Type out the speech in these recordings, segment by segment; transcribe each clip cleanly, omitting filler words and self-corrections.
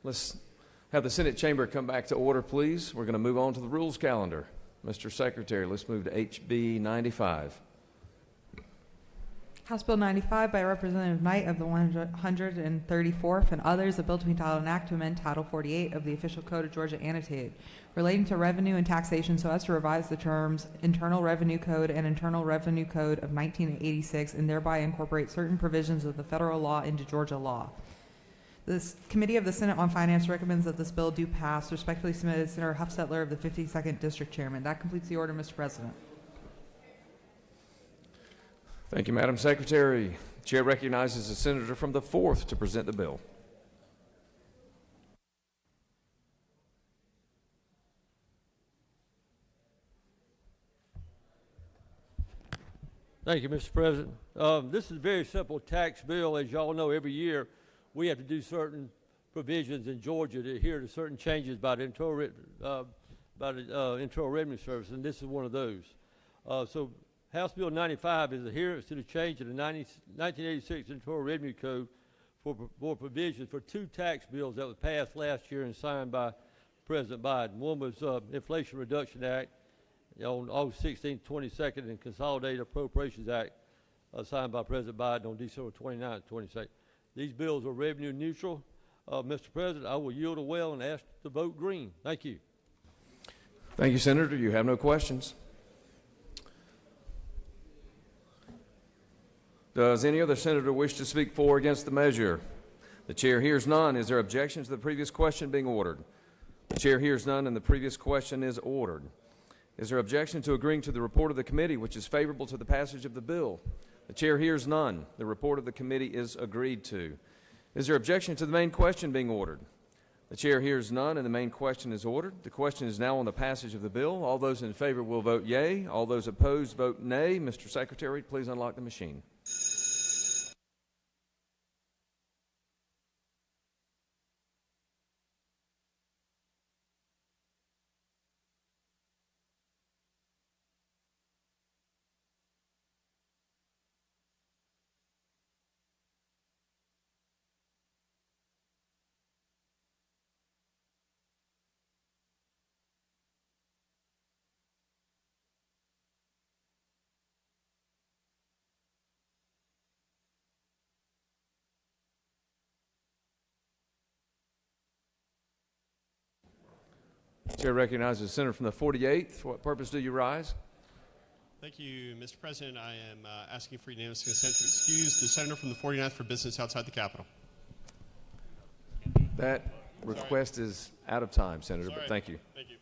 Let's have the Senate chamber come back to order, please. We're going to move on to the rules calendar. Mr. Secretary, let's move to HB 95. House Bill 95 by Representative Knight of the 134th and others, a bill to be entitled an act to amend Title 48 of the Official Code of Georgia Annotated, relating to revenue and taxation so as to revise the terms Internal Revenue Code and Internal Revenue Code of 1986 and thereby incorporate certain provisions of the federal law into Georgia law. This Committee of the Senate on Finance recommends that this bill do pass. Respectfully submitted, Senator Huffstetler of the 52nd District Chairman. That completes the order, Mr. President. Thank you, Madam Secretary. The chair recognizes the senator from the 4th to present the bill. Thank you, Mr. President. This is a very simple tax bill. As y'all know, every year we have to do certain provisions in Georgia to adhere to certain changes by the Internal Revenue Service, and this is one of those. So House Bill 95 is adherence to the change in the 1986 Internal Revenue Code for provisions for two tax bills that were passed last year and signed by President Biden. One was Inflation Reduction Act on August 16th, 22nd, and Consolidated Appropriations Act signed by President Biden on December 29th, 22nd. These bills are revenue neutral. Mr. President, I will yield a well and ask to vote green. Thank you. Thank you, Senator. You have no questions. Does any other senator wish to speak for or against the measure? The chair hears none. Is there objection to the previous question being ordered? The chair hears none, and the previous question is ordered. Is there objection to agreeing to the report of the committee, which is favorable to the passage of the bill? The chair hears none. The report of the committee is agreed to. Is there objection to the main question being ordered? The chair hears none, and the main question is ordered. The question is now on the passage of the bill. All those in favor will vote yea. All those opposed vote nay. Mr. Secretary, please unlock the machine. Chair recognizes the senator from the 48th. For what purpose do you rise? Thank you, Mr. President. I am asking for unanimous consent to excuse the senator from the 49th for business outside the Capitol. That request is out of time, Senator, but thank you. Thank you.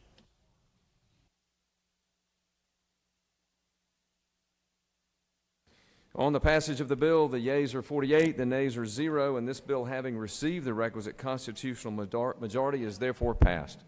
On the passage of the bill, the yeas are 48, the nays are 0, and this bill, having received the requisite constitutional majority, is therefore passed.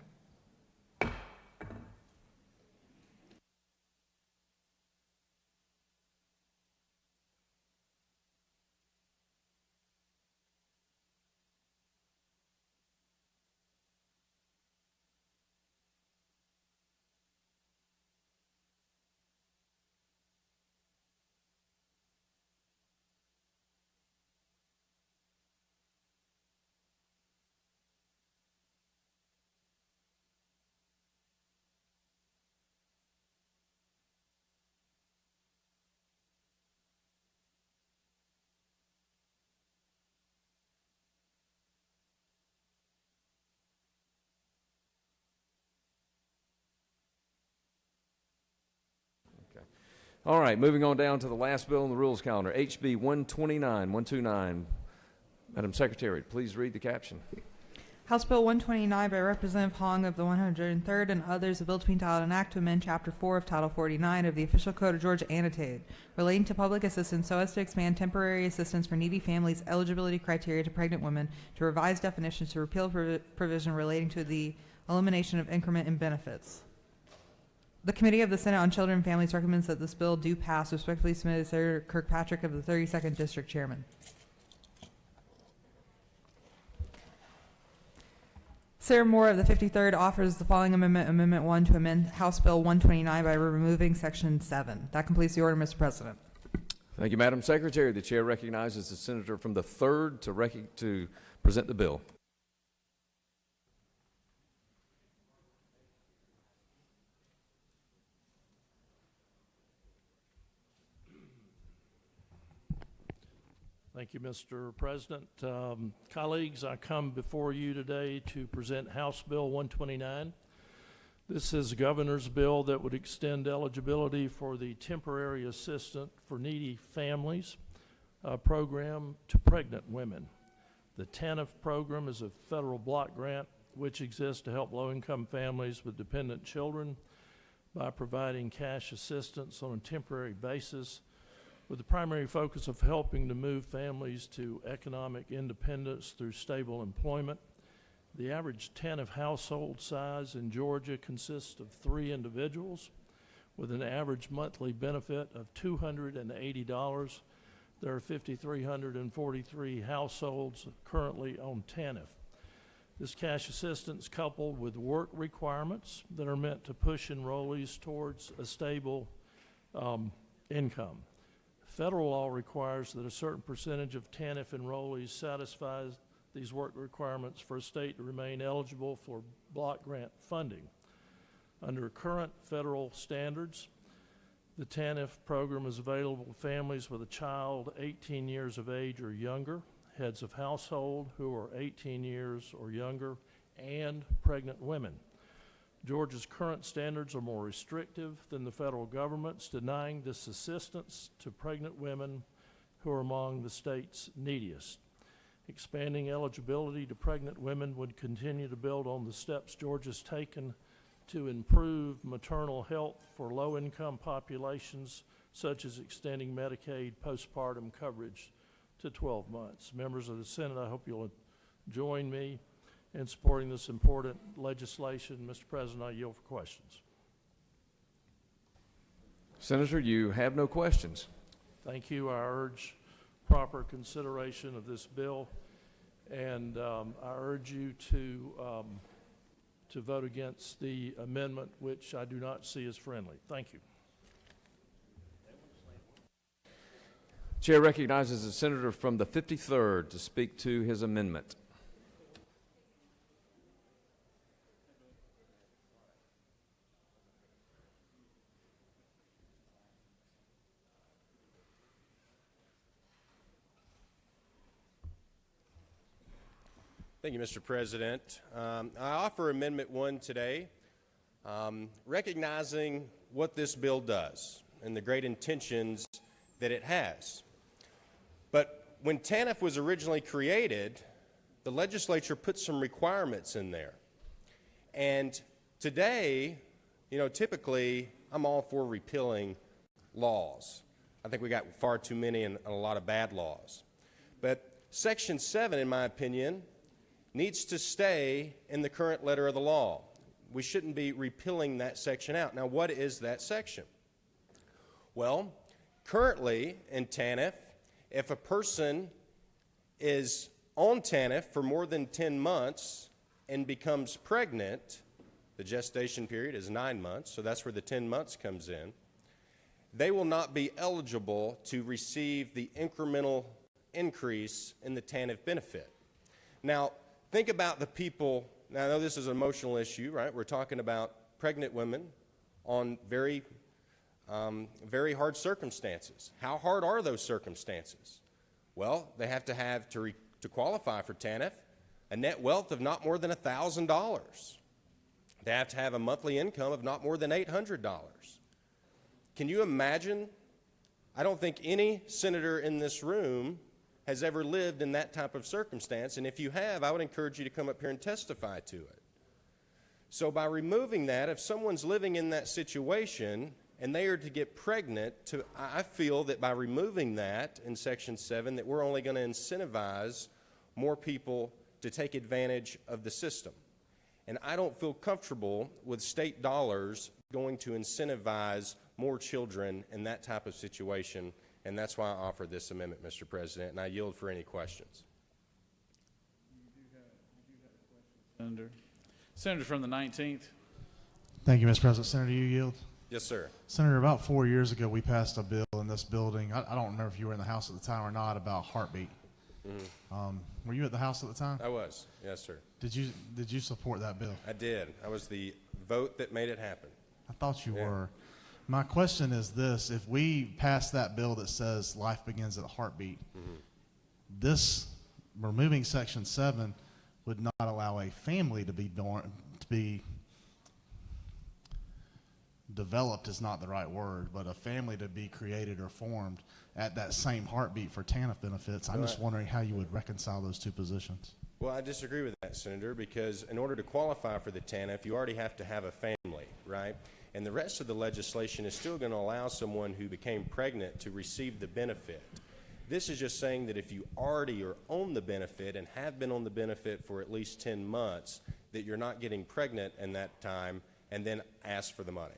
All right, moving on down to the last bill on the rules calendar, HB 129. Madam Secretary, please read the caption. House Bill 129 by Representative Hong of the 103rd and others, a bill to be entitled an act to amend Chapter 4 of Title 49 of the Official Code of Georgia Annotated, relating to public assistance so as to expand temporary assistance for needy families, eligibility criteria to pregnant women, to revise definitions, to repeal provision relating to the elimination of increment in benefits. The Committee of the Senate on Children and Families recommends that this bill do pass. Respectfully submitted, Senator Kirkpatrick of the 32nd District Chairman. Senator Moore of the 53rd offers the following amendment, Amendment 1, to amend House Bill 129 by removing Section 7. That completes the order, Mr. President. Thank you, Madam Secretary. The chair recognizes the senator from the 3rd to present the bill. Thank you, Mr. President. Colleagues, I come before you today to present House Bill 129. This is a governor's bill that would extend eligibility for the Temporary Assistance for Needy Families program to pregnant women. The TANF program is a federal block grant which exists to help low-income families with dependent children by providing cash assistance on a temporary basis, with the primary focus of helping to move families to economic independence through stable employment. The average TANF household size in Georgia consists of 3 individuals with an average monthly benefit of $280. There are 5,343 households currently on TANF. This cash assistance, coupled with work requirements that are meant to push enrollees towards a stable income. Federal law requires that a certain percentage of TANF enrollees satisfies these work requirements for a state to remain eligible for block grant funding. Under current federal standards, the TANF program is available to families with a child 18 years of age or younger, heads of household who are 18 years or younger, and pregnant women. Georgia's current standards are more restrictive than the federal government's, denying this assistance to pregnant women who are among the state's neediest. Expanding eligibility to pregnant women would continue to build on the steps Georgia's taken to improve maternal health for low-income populations, such as extending Medicaid postpartum coverage to 12 months. Members of the Senate, I hope you'll join me in supporting this important legislation. Mr. President, I yield for questions. Senator, you have no questions. Thank you. I urge proper consideration of this bill, and I urge you to vote against the amendment, which I do not see as friendly. Thank you. Chair recognizes the senator from the 53rd to speak to his amendment. Thank you, Mr. President. I offer Amendment 1 today, recognizing what this bill does and the great intentions that it has. But when TANF was originally created, the legislature put some requirements in there. And today, typically, I'm all for repealing laws. I think we got far too many and a lot of bad laws. But Section 7, in my opinion, needs to stay in the current letter of the law. We shouldn't be repealing that section out. Now, what is that section? Well, currently in TANF, if a person is on TANF for more than 10 months and becomes pregnant, the gestation period is 9 months, so that's where the 10 months comes in, they will not be eligible to receive the incremental increase in the TANF benefit. Now, think about the people. Now, I know this is an emotional issue, right? We're talking about pregnant women on very hard circumstances. How hard are those circumstances? Well, they have to qualify for TANF, a net wealth of not more than $1,000. They have to have a monthly income of not more than $800. Can you imagine? I don't think any senator in this room has ever lived in that type of circumstance, and if you have, I would encourage you to come up here and testify to it. So by removing that, if someone's living in that situation and they are to get pregnant, I feel that by removing that in Section 7, that we're only going to incentivize more people to take advantage of the system. And I don't feel comfortable with state dollars going to incentivize more children in that type of situation. And that's why I offer this amendment, Mr. President, and I yield for any questions. Senator from the 19th. Thank you, Mr. President. Senator, you yield? Yes, sir. Senator, about 4 years ago, we passed a bill in this building. I don't remember if you were in the House at the time or not, about heartbeat. Mm-hmm. Were you at the House at the time? I was. Yes, sir. Did you support that bill? I did. I was the vote that made it happen. I thought you were. My question is this: if we pass that bill that says life begins at a heartbeat, this, removing Section 7 would not allow a family to be developed is not the right word, but a family to be created or formed at that same heartbeat for TANF benefits. I'm just wondering how you would reconcile those two positions. Well, I disagree with that, Senator, because in order to qualify for the TANF, you already have to have a family, right? And the rest of the legislation is still going to allow someone who became pregnant to receive the benefit. This is just saying that if you already are on the benefit and have been on the benefit for at least 10 months, that you're not getting pregnant in that time and then ask for the money.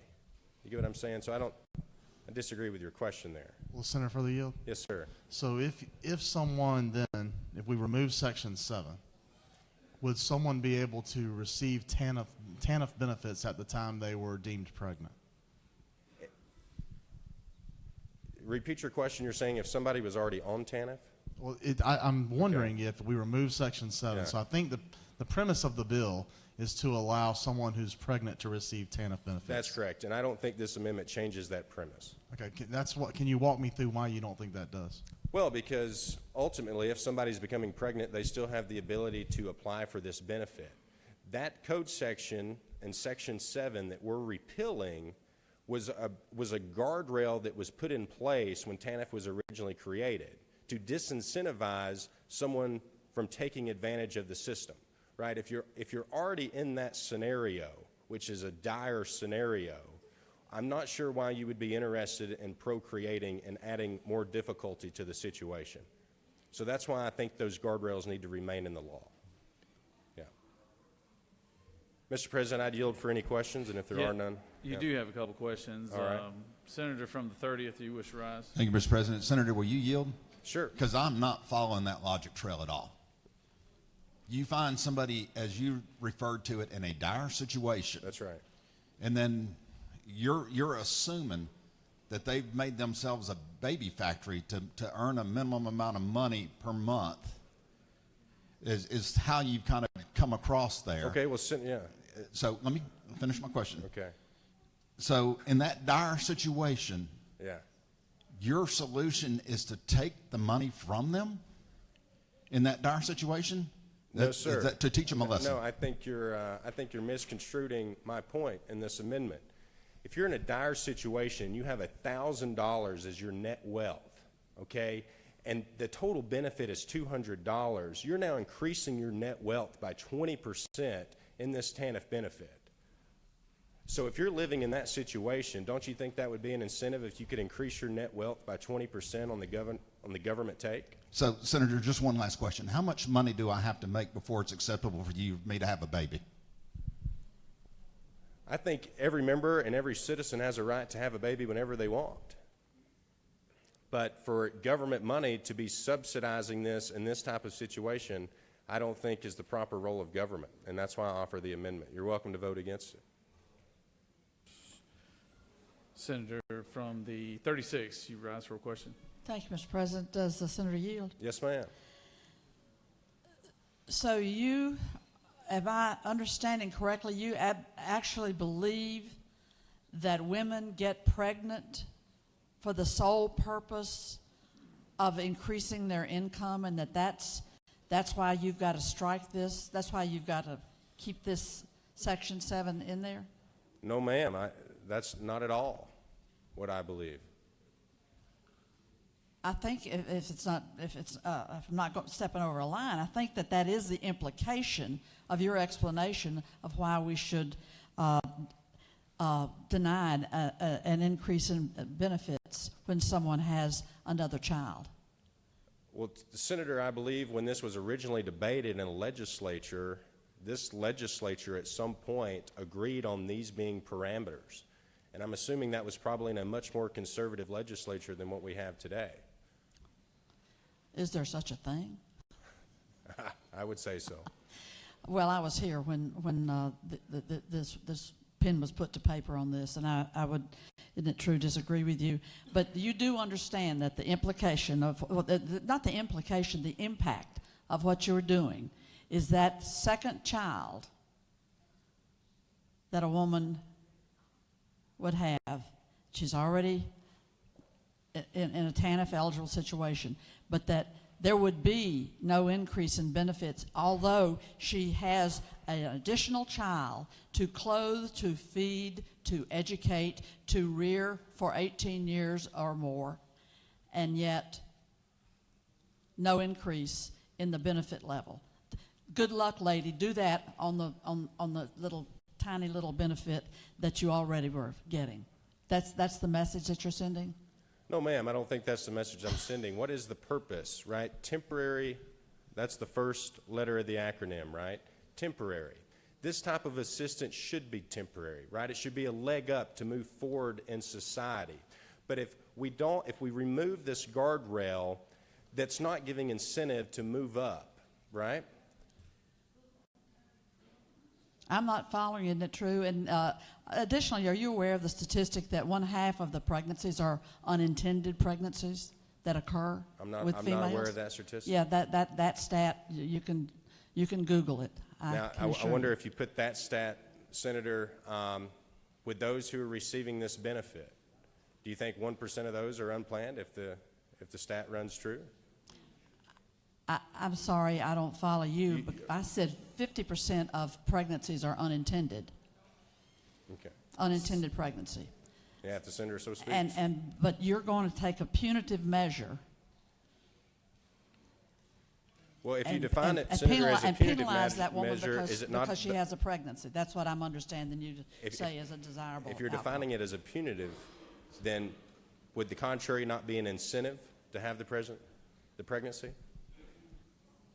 You get what I'm saying? So I disagree with your question there. Well, Senator, for the yield. Yes, sir. So if someone then, if we remove Section 7, would someone be able to receive TANF benefits at the time they were deemed pregnant? Repeat your question. You're saying if somebody was already on TANF? Well, I'm wondering if we remove Section 7. Yeah. So I think the premise of the bill is to allow someone who's pregnant to receive TANF benefits. That's correct. And I don't think this amendment changes that premise. Okay, can you walk me through why you don't think that does? Well, because ultimately, if somebody's becoming pregnant, they still have the ability to apply for this benefit. That code section in Section 7 that we're repealing was a guardrail that was put in place when TANF was originally created to disincentivize someone from taking advantage of the system, right? If you're already in that scenario, which is a dire scenario, I'm not sure why you would be interested in procreating and adding more difficulty to the situation. So that's why I think those guardrails need to remain in the law. Yeah. Mr. President, I'd yield for any questions, and if there are none. You do have a couple questions. All right. Senator from the 30th, you wish to rise? Thank you, Mr. President. Senator, will you yield? Sure. Because I'm not following that logic trail at all. You find somebody, as you referred to it, in a dire situation. That's right. And then you're assuming that they've made themselves a baby factory to earn a minimum amount of money per month is how you've kind of come across there. Okay, well, yeah. So let me finish my question. Okay. So in that dire situation, Yeah. your solution is to take the money from them in that dire situation? No, sir. Is that to teach them a lesson? No, I think you're misconstruing my point in this amendment. If you're in a dire situation, you have $1,000 as your net wealth, okay, and the total benefit is $200, you're now increasing your net wealth by 20% in this TANF benefit. So if you're living in that situation, don't you think that would be an incentive if you could increase your net wealth by 20% on the government take? So, Senator, just one last question. How much money do I have to make before it's acceptable for me to have a baby? I think every member and every citizen has a right to have a baby whenever they want. But for government money to be subsidizing this in this type of situation, I don't think is the proper role of government, and that's why I offer the amendment. You're welcome to vote against it. Senator from the 36th, you rise for a question. Thank you, Mr. President. Does the senator yield? Yes, ma'am. So you, am I understanding correctly, you actually believe that women get pregnant for the sole purpose of increasing their income, and that's why you've got to strike this? That's why you've got to keep this Section 7 in there? No, ma'am. That's not at all what I believe. I think if I'm not stepping over a line, I think that is the implication of your explanation of why we should deny an increase in benefits when someone has another child. Well, Senator, I believe when this was originally debated in a legislature, this legislature at some point agreed on these being parameters. And I'm assuming that was probably in a much more conservative legislature than what we have today. Is there such a thing? I would say so. Well, I was here when this pen was put to paper on this, and I would, isn't it true, disagree with you. But you do understand that the implication of, well, not the implication, the impact of what you're doing is that second child that a woman would have, she's already in a TANF eligible situation, but that there would be no increase in benefits, although she has an additional child to clothe, to feed, to educate, to rear for 18 years or more, and yet no increase in the benefit level. Good luck, lady. Do that on the little tiny little benefit that you already were getting. That's the message that you're sending? No, ma'am, I don't think that's the message I'm sending. What is the purpose, right? Temporary, that's the first letter of the acronym, right? Temporary. This type of assistance should be temporary, right? It should be a leg up to move forward in society. But if we remove this guardrail, that's not giving incentive to move up, right? I'm not following, isn't it true? And additionally, are you aware of the statistic that 1/2 of the pregnancies are unintended pregnancies that occur with females? I'm not aware of that statistic. Yeah, that stat, you can Google it. Now, I wonder if you put that stat, Senator, with those who are receiving this benefit, do you think 1% of those are unplanned if the stat runs true? I'm sorry, I don't follow you. But I said 50% of pregnancies are unintended. Okay. Unintended pregnancy. Yeah, if the senator so speaks. But you're going to take a punitive measure. Well, if you and- define and- it, and Senator, as a and punitive penalize that woman measure, is it not? because she has a pregnancy. That's what I'm understanding you to say is a desirable If you're outcome. defining it as a punitive, then would the contrary not be an incentive to have the pregnancy?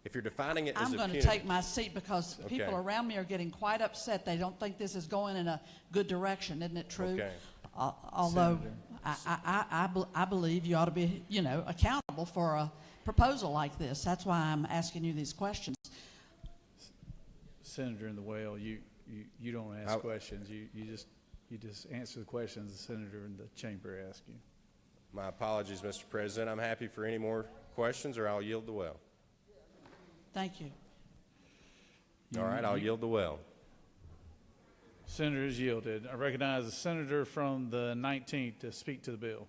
If you're defining it as I'm a going to punitive. take my seat because people Okay. around me are getting quite upset. They don't think this is going in a good direction. Isn't it true? Okay. Although I believe you ought to be, accountable for a proposal like this. That's why I'm asking you these questions. Senator in the well, you don't ask questions. You just answer the questions the senator in the chamber asks you. My apologies, Mr. President. I'm happy for any more questions, or I'll yield the well. Thank you. All right, I'll yield the well. Senator is yielded. I recognize the senator from the 19th to speak to the bill.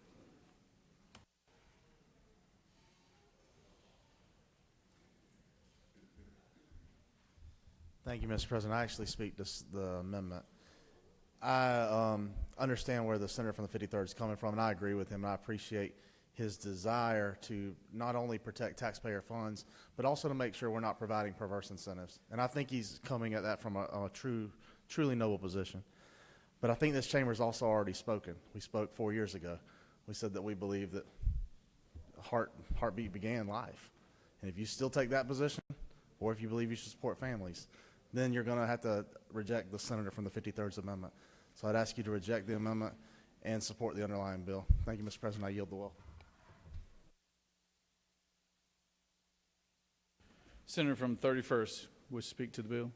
Thank you, Mr. President. I actually speak to the amendment. I understand where the senator from the 53rd is coming from, and I agree with him, and I appreciate his desire to not only protect taxpayer funds, but also to make sure we're not providing perverse incentives. And I think he's coming at that from a truly noble position. But I think this chamber has also already spoken. We spoke 4 years ago. We said that we believe that heartbeat began life. And if you still take that position, or if you believe you should support families, then you're going to have to reject the senator from the 53rd Amendment. So I'd ask you to reject the amendment and support the underlying bill. Thank you, Mr. President. I yield the will. Senator from 31st would speak to the bill.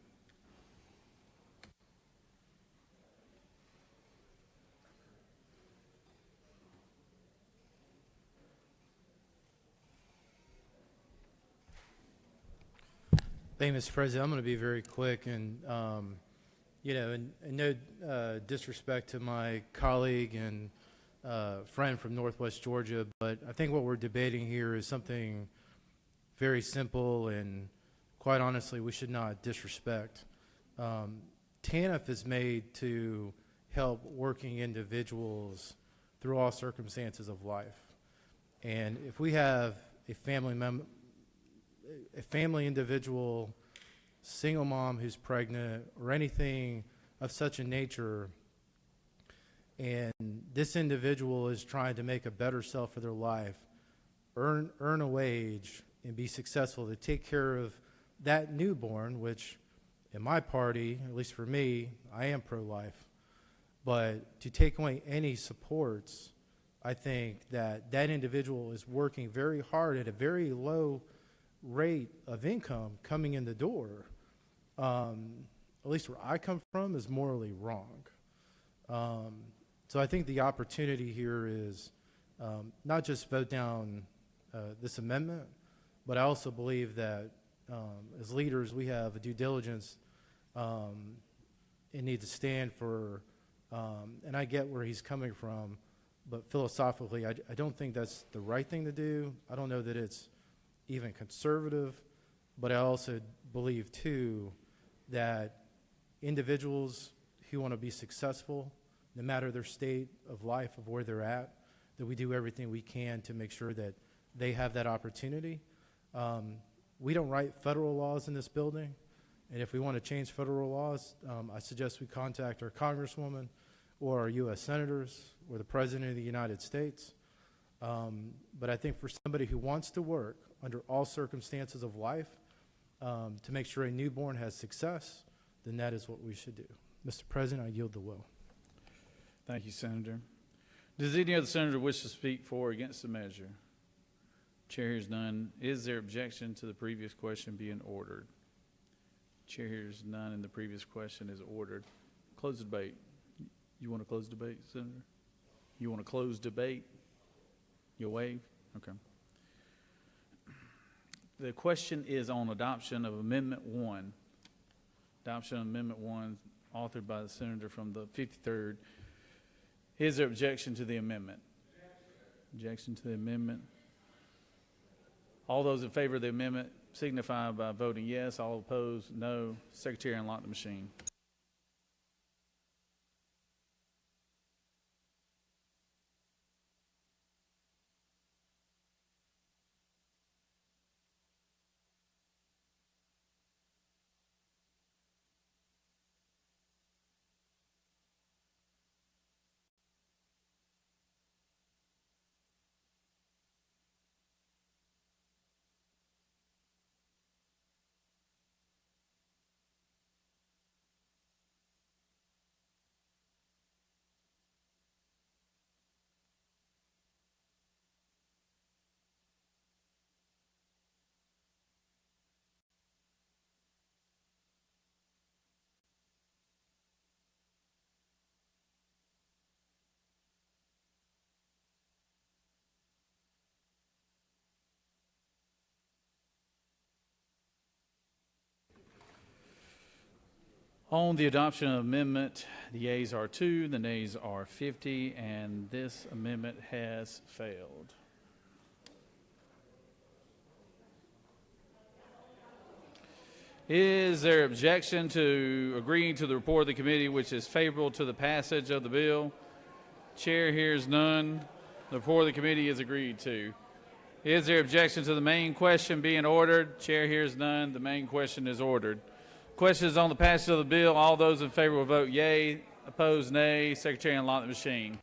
Thank you, Mr. President. I'm going to be very quick, and and no disrespect to my colleague and friend from Northwest Georgia, but I think what we're debating here is something very simple, and quite honestly, we should not disrespect. TANF is made to help working individuals through all circumstances of life, and if we have a family individual, single mom who's pregnant, or anything of such a nature, and this individual is trying to make a better self for their life, earn a wage, and be successful to take care of that newborn, which in my party, at least for me, I am pro-life, but to take away any supports, I think that that individual is working very hard at a very low rate of income coming in the door, at least where I come from, is morally wrong. So I think the opportunity here is not just vote down this amendment, but I also believe that as leaders we have a due diligence and need to stand for, and I get where he's coming from, but philosophically I don't think that's the right thing to do. I don't know that it's even conservative, but I also believe, too, that individuals who want to be successful, no matter their state of life, of where they're at, that we do everything we can to make sure that they have that opportunity. We don't write federal laws in this building, and if we want to change federal laws, I suggest we contact our congresswoman or our U.S. senators or the President of the United States. But I think for somebody who wants to work under all circumstances of life to make sure a newborn has success, then that is what we should do. Mr. President, I yield the will. Thank you, Senator. Does any other senator wish to speak for or against the measure? Chair hears none. Is there objection to the previous question being ordered? Chair hears none, and the previous question is ordered. Close the debate. You want to close debate, Senator? You want to close debate? You'll waive? Okay. The question is on adoption of Amendment 1. Adoption of Amendment 1, authored by the senator from the 53rd. Is there objection to the amendment? Objection to the amendment. All those in favor of the amendment signify by voting yes. All opposed, no. Secretary, unlock the machine. On the adoption of amendment, the yeas are 2, the nays are 50, and this amendment has failed. Is there objection to agreeing to the report of the committee which is favorable to the passage of the bill? Chair hears none. The report of the committee is agreed to. Is there objection to the main question being ordered? Chair hears none. The main question is ordered. Question is on the passage of the bill. All those in favor will vote yea. Opposed, nay. Secretary, unlock the machine.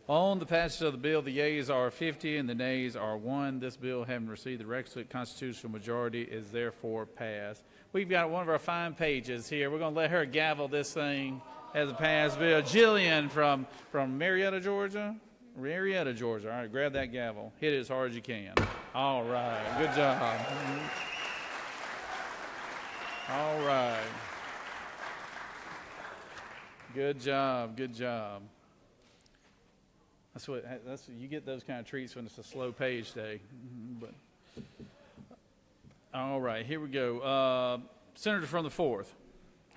On the passage of the bill, the yeas are 50 and the nays are 1. This bill, having received the requisite constitutional majority, is therefore passed. We've got one of our fine pages here. We're going to let her gavel this thing as a passed bill. Jillian from Marietta, Georgia? Marietta, Georgia. All right, grab that gavel. Hit it as hard as you can. All right, good job. All right. Good job, good job. That's what you get, those kind of treats when it's a slow page day. But all right, here we go. Senator from the 4th,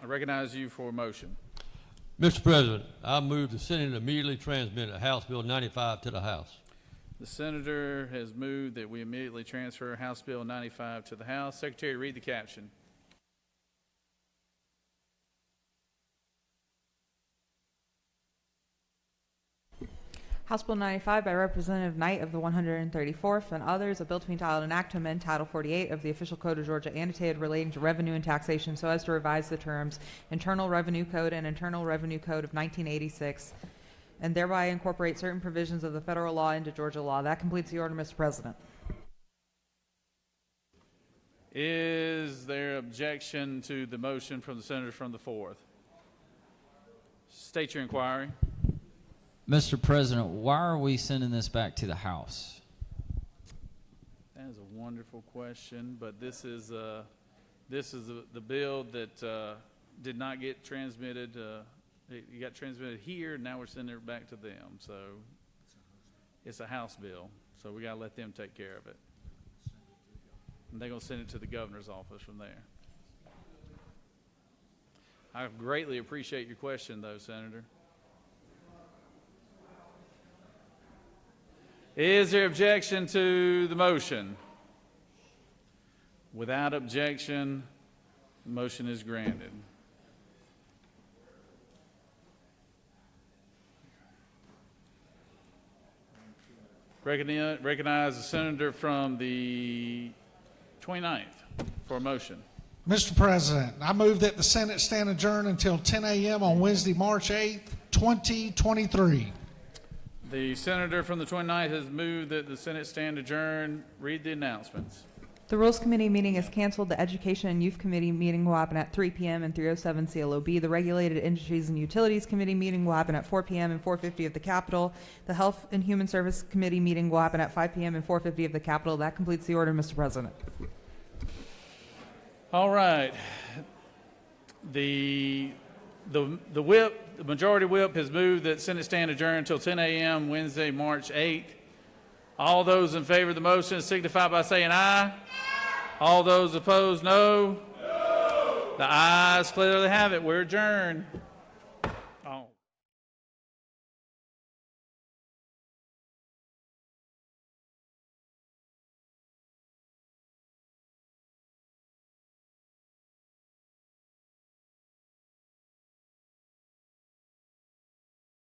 I recognize you for a motion. Mr. President, I move the Senate immediately transmit House Bill 95 to the House. The senator has moved that we immediately transfer House Bill 95 to the House. Secretary, read the caption. House Bill 95 by Representative Knight of the 134th and others, a bill to be entitled an act to amend Title 48 of the Official Code of Georgia annotated relating to revenue and taxation so as to revise the terms Internal Revenue Code and Internal Revenue Code of 1986 and thereby incorporate certain provisions of the federal law into Georgia law. That completes the order, Mr. President. Is there objection to the motion from the senator from the 4th? State your inquiry. Mr. President, why are we sending this back to the House? That is a wonderful question, but this is the bill that did not get transmitted. It got transmitted here, and now we're sending it back to them. So it's a House bill, so we got to let them take care of it. And they're going to send it to the governor's office from there. I greatly appreciate your question, though, Senator. Is there objection to the motion? Without objection, the motion is granted. Recognize the senator from the 29th for a motion. Mr. President, I move that the Senate stand adjourned until 10 a.m. on Wednesday, March 8th, 2023. The senator from the 29th has moved that the Senate stand adjourned. Read the announcements. The Rules Committee meeting is canceled. The Education and Youth Committee meeting will happen at 3 p.m. and 307 CLOB. The Regulated Industries and Utilities Committee meeting will happen at 4 p.m. and 450 of the Capitol. The Health and Human Service Committee meeting will happen at 5 p.m. and 450 of the Capitol. That completes the order, Mr. President. All right. The whip, the majority whip has moved that Senate stand adjourned until 10 a.m. Wednesday, March 8th. All those in favor of the motion signify by saying aye. All those opposed, no. The ayes clearly have it. We're adjourned.